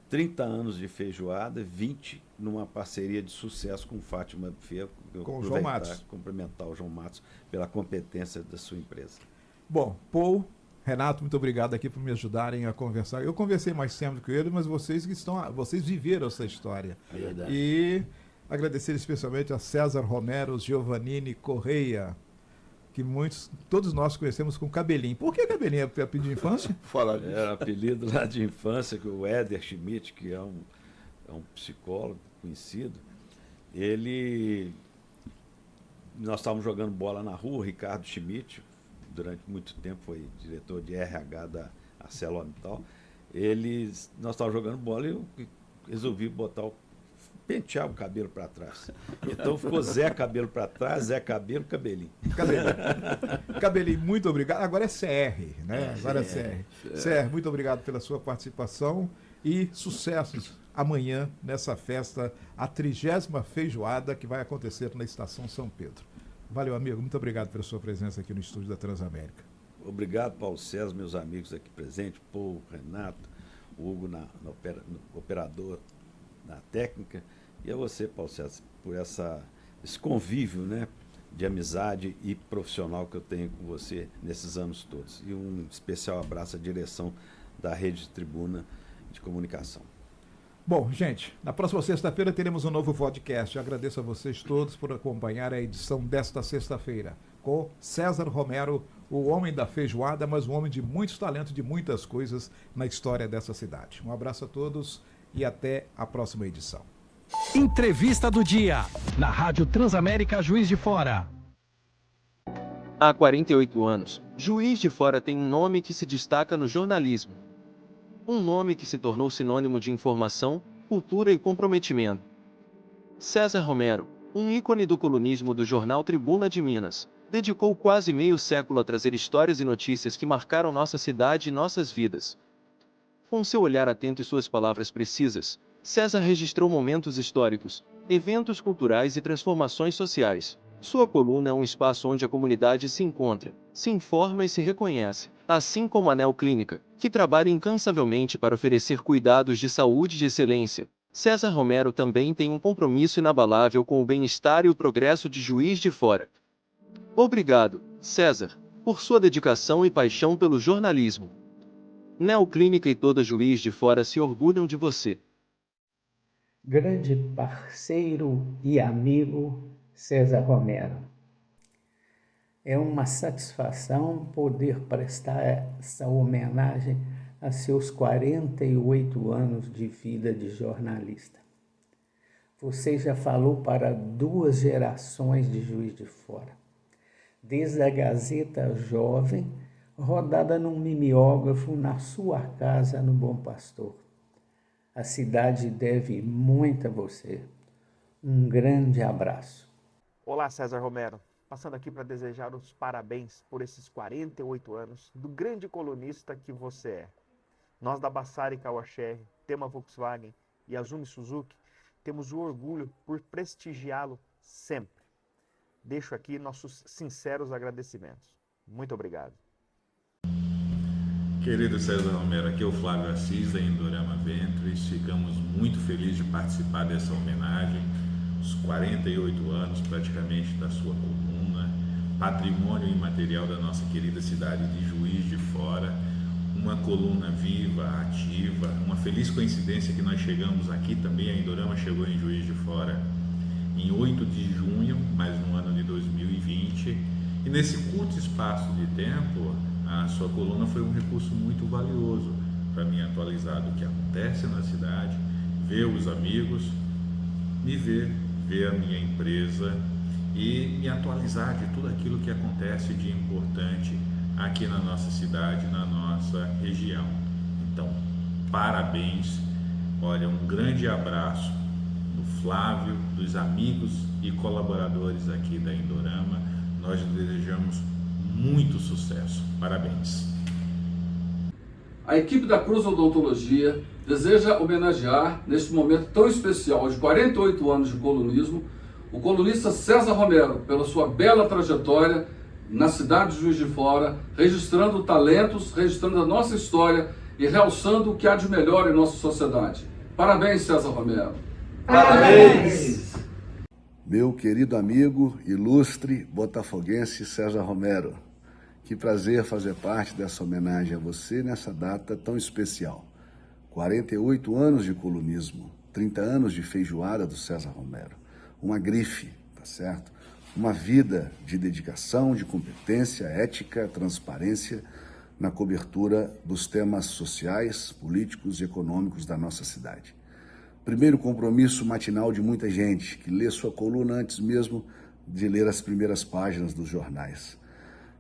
30 anos de feijoada, 20 numa parceria de sucesso com Fátima Buffet. Com o João Matos. Cumprimentar o João Matos pela competência da sua empresa. Bom, Paul, Renato, muito obrigado aqui por me ajudarem a conversar. Eu conversei mais sempre com ele, mas vocês viveram essa história. Verdade. E agradecer especialmente a César Romero, Giovannini Correia, que todos nós conhecemos com Cabelinho. Por que Cabelinho? É apelido de infância? Falar disso. Era apelido lá de infância, que o Éder Schmidt, que é um psicólogo conhecido, nós estávamos jogando bola na rua, o Ricardo Schmidt, durante muito tempo foi diretor de RH da ArcelorMittal. Nós estávamos jogando bola e eu resolvi pentear o cabelo para trás. Então ficou Zé Cabelo para trás, Zé Cabelo, Cabelinho. Cabelinho, muito obrigado. Agora é CR, né? Agora é CR. CR, muito obrigado pela sua participação e sucessos amanhã nessa festa, a 30ª feijoada que vai acontecer na Estação São Pedro. Valeu, amigo. Muito obrigado pela sua presença aqui no estúdio da Transamérica. Obrigado, Paulo César, meus amigos aqui presentes, Paul, Renato, o Hugo no operador, na técnica, e a você, Paulo César, por esse convívio, né, de amizade e profissional que eu tenho com você nesses anos todos. E um especial abraço à direção da Rede Tribuna de Comunicação. Bom, gente, na próxima sexta-feira teremos um novo podcast. Eu agradeço a vocês todos por acompanhar a edição desta sexta-feira com César Romero, o homem da feijoada, mas um homem de muitos talentos, de muitas coisas na história dessa cidade. Um abraço a todos e até a próxima edição. Entrevista do dia, na Rádio Transamérica Juiz de Fora. Há 48 anos, Juiz de Fora tem um nome que se destaca no jornalismo. Um nome que se tornou sinônimo de informação, cultura e comprometimento. César Romero, um ícone do colunismo do jornal Tribuna de Minas, dedicou quase meio século a trazer histórias e notícias que marcaram nossa cidade e nossas vidas. Com seu olhar atento e suas palavras precisas, César registrou momentos históricos, eventos culturais e transformações sociais. Sua coluna é um espaço onde a comunidade se encontra, se informa e se reconhece, assim como a Neoclínica, que trabalha incansavelmente para oferecer cuidados de saúde de excelência. César Romero também tem um compromisso inabalável com o bem-estar e o progresso de Juiz de Fora. Obrigado, César, por sua dedicação e paixão pelo jornalismo. Neoclínica e toda Juiz de Fora se orgulham de você. Grande parceiro e amigo César Romero. É uma satisfação poder prestar essa homenagem a seus 48 anos de vida de jornalista. Você já falou para 2 gerações de Juiz de Fora, desde a Gazeta Jovem, rodada num mimeógrafo na sua casa no Bom Pastor. A cidade deve muito a você. Um grande abraço. Olá, César Romero. Passando aqui para desejar os parabéns por esses 48 anos do grande colunista que você é. Nós da Bassari Kawasher, Tema Volkswagen e Azumi Suzuki temos o orgulho por prestigiá-lo sempre. Deixo aqui nossos sinceros agradecimentos. Muito obrigado. Querido César Romero, aqui é o Flávio Assis da Indorama Ventures. Ficamos muito felizes de participar dessa homenagem, os 48 anos praticamente da sua coluna, patrimônio imaterial da nossa querida cidade de Juiz de Fora, uma coluna viva, ativa, uma feliz coincidência que nós chegamos aqui também, a Indorama chegou em Juiz de Fora em 8 de junho, mas no ano de 2020, e nesse curto espaço de tempo, a sua coluna foi um recurso muito valioso para me atualizar do que acontece na cidade, ver os amigos, me ver a minha empresa e me atualizar de tudo aquilo que acontece de importante aqui na nossa cidade, na nossa região. Então, parabéns, olha, um grande abraço do Flávio, dos amigos e colaboradores aqui da Indorama, nós desejamos muito sucesso, parabéns. A equipe da Cruz Odontologia deseja homenagear, neste momento tão especial de 48 anos de colunismo, o colunista César Romero, pela sua bela trajetória na cidade de Juiz de Fora, registrando talentos, registrando a nossa história e realçando o que há de melhor em nossa sociedade. Parabéns, César Romero. Parabéns! Meu querido amigo, ilustre botafoguense César Romero, que prazer fazer parte dessa homenagem a você nessa data tão especial. 48 anos de colunismo, 30 anos de feijoada do César Romero. Uma grife, tá certo? Uma vida de dedicação, de competência, ética, transparência na cobertura dos temas sociais, políticos e econômicos da nossa cidade. Primeiro compromisso matinal de muita gente que lê sua coluna antes mesmo de ler as primeiras páginas dos jornais.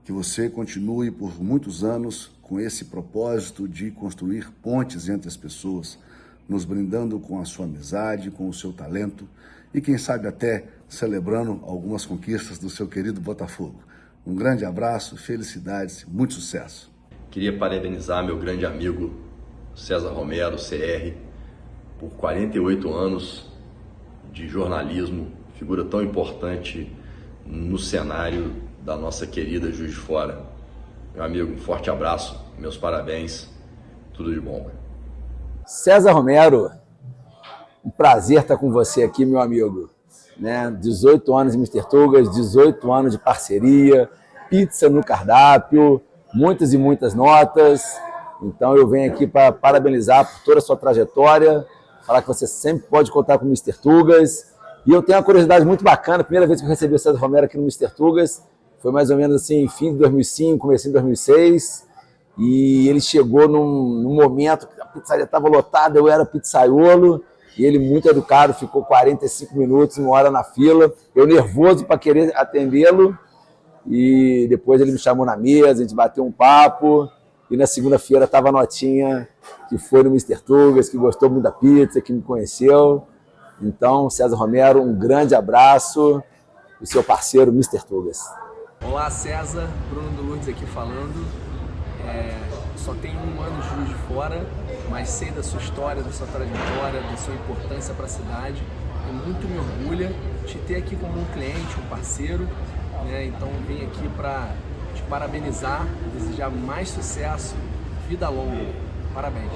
Que você continue por muitos anos com esse propósito de construir pontes entre as pessoas, nos brindando com a sua amizade, com o seu talento e, quem sabe, até celebrando algumas conquistas do seu querido Botafogo. Um grande abraço, felicidades, muito sucesso. Queria parabenizar meu grande amigo César Romero, CR, por 48 anos de jornalismo, figura tão importante no cenário da nossa querida Juiz de Fora. Meu amigo, um forte abraço, meus parabéns, tudo de bom. César Romero, um prazer estar com você aqui, meu amigo. 18 anos de Mr. Tugas, 18 anos de parceria, pizza no cardápio, muitas e muitas notas. Então eu venho aqui para parabenizar por toda a sua trajetória, falar que você sempre pode contar com o Mr. Tugas. E eu tenho uma curiosidade muito bacana, a primeira vez que eu recebi o César Romero aqui no Mr. Tugas, foi mais ou menos assim, fim de 2005, comecei em 2006, e ele chegou num momento que a pizzaria estava lotada, eu era pizzaiolo, e ele muito educado, ficou 45 minutos, 1 hora na fila, eu nervoso para querer atendê-lo, e depois ele me chamou na mesa, a gente bateu um papo, e na segunda-feira estava a notinha que foi no Mr. Tugas, que gostou muito da pizza, que me conheceu. Então, César Romero, um grande abraço, o seu parceiro Mr. Tugas. Olá, César, Bruno do Lourdes aqui falando. Só tenho 1 ano de Juiz de Fora, mas sei da sua história, da sua trajetória, da sua importância para a cidade. E muito me orgulha te ter aqui como um cliente, um parceiro. Então, vim aqui para te parabenizar, desejar mais sucesso, vida longa. Parabéns.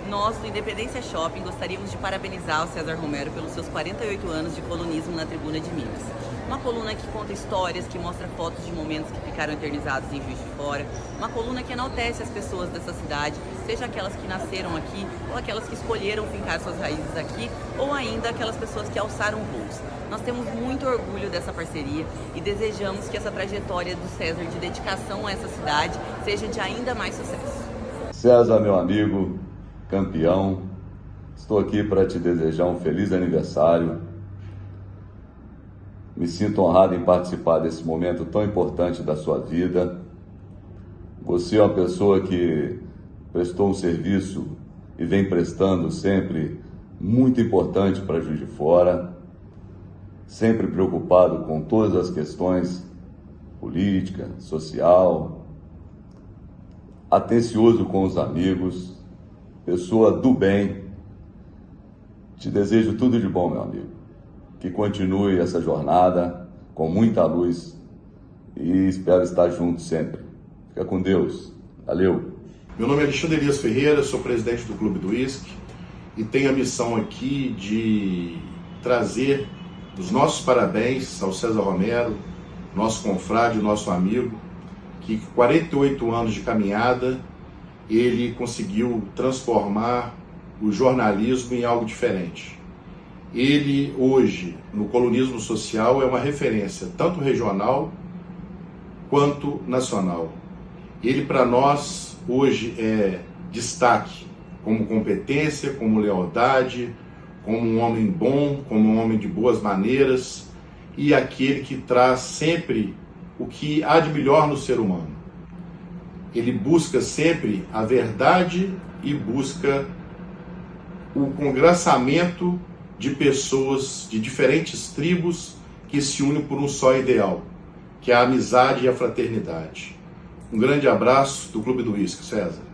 Nós, do Independência Shopping, gostaríamos de parabenizar o César Romero pelos seus 48 anos de colunismo na Tribuna de Minas. Uma coluna que conta histórias, que mostra fotos de momentos que ficaram eternizados em Juiz de Fora. Uma coluna que enaltece as pessoas dessa cidade, seja aquelas que nasceram aqui, ou aquelas que escolheram fincar suas raízes aqui, ou ainda aquelas pessoas que alçaram voos. Nós temos muito orgulho dessa parceria e desejamos que essa trajetória do César de dedicação a essa cidade seja de ainda mais sucesso. César, meu amigo, campeão, estou aqui para te desejar um feliz aniversário. Me sinto honrado em participar desse momento tão importante da sua vida. Você é uma pessoa que prestou um serviço e vem prestando sempre muito importante para Juiz de Fora, sempre preocupado com todas as questões política, social, atencioso com os amigos, pessoa do bem. Te desejo tudo de bom, meu amigo. Que continue essa jornada com muita luz e espero estar junto sempre. Fica com Deus. Valeu. Meu nome é Alexandre Elias Ferreira, sou presidente do Clube do Whisky e tenho a missão aqui de trazer os nossos parabéns ao César Romero, nosso confrade, nosso amigo, que 48 anos de caminhada, ele conseguiu transformar o jornalismo em algo diferente. Ele, hoje, no colunismo social, é uma referência, tanto regional quanto nacional. Ele, para nós, hoje é destaque como competência, como lealdade, como um homem bom, como um homem de boas maneiras e aquele que traz sempre o que há de melhor no ser humano. Ele busca sempre a verdade e busca o congraçamento de pessoas de diferentes tribos que se unem por um só ideal, que é a amizade e a fraternidade. Um grande abraço do Clube do Uísque, César.